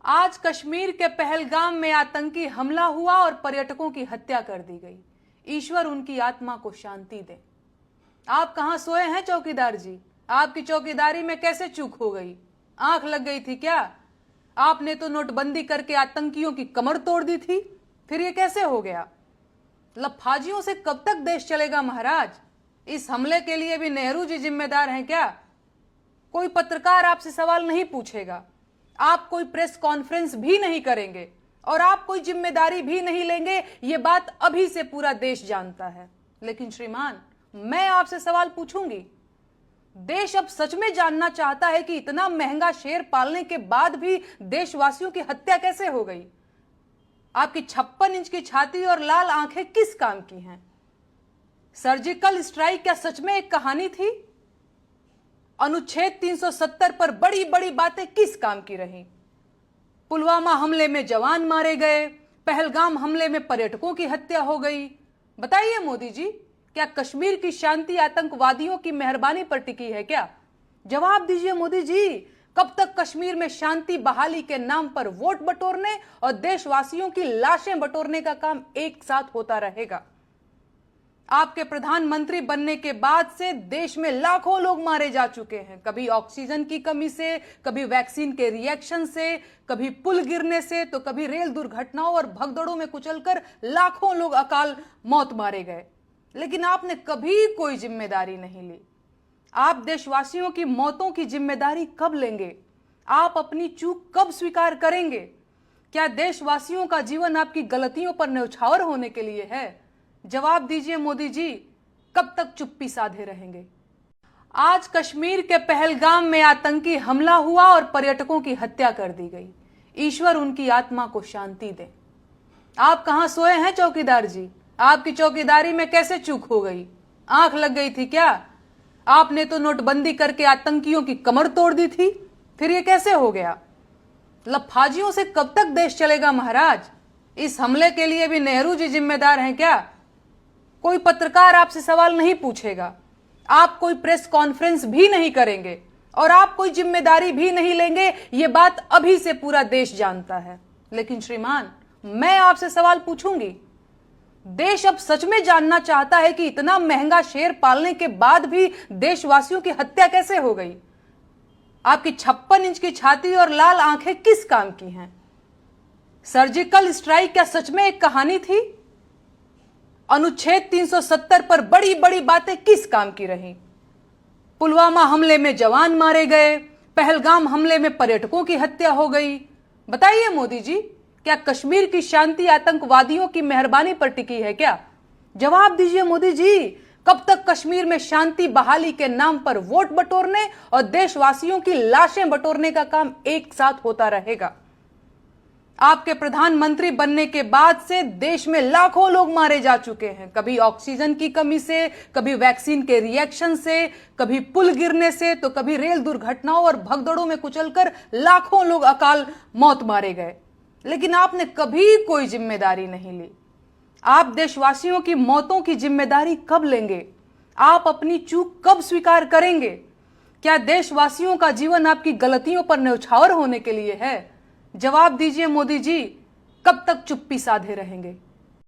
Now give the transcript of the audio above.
आज कश्मीर के पहलगाम में आतंकी हमला हुआ और पर्यटकों की हत्या कर दी गई। ईश्वर उनकी आत्मा को शांति दे। आप कहां सोए हैं चौकीदार जी? आपकी चौकीदारी में कैसे चूक हो गई? आंख लग गई थी क्या? आपने तो नोटबंदी करके आतंकियों की कमर तोड़ दी थी, फिर ये कैसे हो गया? लफाजियों से कब तक देश चलेगा महाराज? इस हमले के लिए भी नेहरू जी जिम्मेदार हैं क्या? कोई पत्रकार आपसे सवाल नहीं पूछेगा, आप कोई प्रेस कॉन्फ्रेंस भी नहीं करेंगे और आप कोई जिम्मेदारी भी नहीं लेंगे। ये बात अभी से पूरा देश जानता है। लेकिन श्रीमान, मैं आपसे सवाल पूछूंगी। देश अब सच में जानना चाहता है कि इतना महंगा शेर पालने के बाद भी देशवासियों की हत्या कैसे हो गई। आपकी 56 इंच की छाती और लाल आंखें किस काम की हैं? सर्जिकल स्ट्राइक क्या सच में एक कहानी थी? अनुच्छेद 370 पर बड़ी बड़ी बातें किस काम की रहीं? पुलवामा हमले में जवान मारे गए, पहलगाम हमले में पर्यटकों की हत्या हो गई। बताइए मोदी जी, क्या कश्मीर की शांति आतंकवादियों की मेहरबानी पर टिकी है क्या? जवाब दीजिए मोदी जी, कब तक कश्मीर में शांति बहाली के नाम पर वोट बटोरने और देशवासियों की लाशें बटोरने का काम एक साथ होता रहेगा? आपके प्रधानमंत्री बनने के बाद से देश में लाखों लोग मारे जा चुके हैं, कभी ऑक्सीजन की कमी से, कभी वैक्सीन के रिएक्शन से, कभी पुल गिरने से, तो कभी रेल दुर्घटनाओं और भगदड़ों में कुचलकर लाखों लोग अकाल मौत मारे गए। लेकिन आपने कभी कोई जिम्मेदारी नहीं ली। आप देशवासियों की मौतों की जिम्मेदारी कब लेंगे? आप अपनी चूक कब स्वीकार करेंगे? क्या देशवासियों का जीवन आपकी गलतियों पर न्यौछावर होने के लिए है? जवाब दीजिए मोदी जी, कब तक चुप्पी साधे रहेंगे? आज कश्मीर के पहलगाम में आतंकी हमला हुआ और पर्यटकों की हत्या कर दी गई। ईश्वर उनकी आत्मा को शांति दे। आप कहां सोए हैं चौकीदार जी? आपकी चौकीदारी में कैसे चूक हो गई? आंख लग गई थी क्या? आपने तो नोटबंदी करके आतंकियों की कमर तोड़ दी थी, फिर ये कैसे हो गया? लफाजियों से कब तक देश चलेगा महाराज? इस हमले के लिए भी नेहरू जी जिम्मेदार हैं क्या? कोई पत्रकार आपसे सवाल नहीं पूछेगा, आप कोई प्रेस कॉन्फ्रेंस भी नहीं करेंगे और आप कोई जिम्मेदारी भी नहीं लेंगे। ये बात अभी से पूरा देश जानता है। लेकिन श्रीमान, मैं आपसे सवाल पूछूंगी। देश अब सच में जानना चाहता है कि इतना महंगा शेर पालने के बाद भी देशवासियों की हत्या कैसे हो गई। आपकी 56 इंच की छाती और लाल आंखें किस काम की हैं? सर्जिकल स्ट्राइक क्या सच में एक कहानी थी? अनुच्छेद 370 पर बड़ी बड़ी बातें किस काम की रहीं? पुलवामा हमले में जवान मारे गए, पहलगाम हमले में पर्यटकों की हत्या हो गई। बताइए मोदी जी, क्या कश्मीर की शांति आतंकवादियों की मेहरबानी पर टिकी है क्या? जवाब दीजिए मोदी जी, कब तक कश्मीर में शांति बहाली के नाम पर वोट बटोरने और देशवासियों की लाशें बटोरने का काम एक साथ होता रहेगा? आपके प्रधानमंत्री बनने के बाद से देश में लाखों लोग मारे जा चुके हैं, कभी ऑक्सीजन की कमी से, कभी वैक्सीन के रिएक्शन से, कभी पुल गिरने से, तो कभी रेल दुर्घटनाओं और भगदड़ों में कुचलकर लाखों लोग अकाल मौत मारे गए। लेकिन आपने कभी कोई जिम्मेदारी नहीं ली। आप देशवासियों की मौतों की जिम्मेदारी कब लेंगे? आप अपनी चूक कब स्वीकार करेंगे? क्या देशवासियों का जीवन आपकी गलतियों पर न्यौछावर होने के लिए है? जवाब दीजिए मोदी जी, कब तक चुप्पी साधे रहेंगे?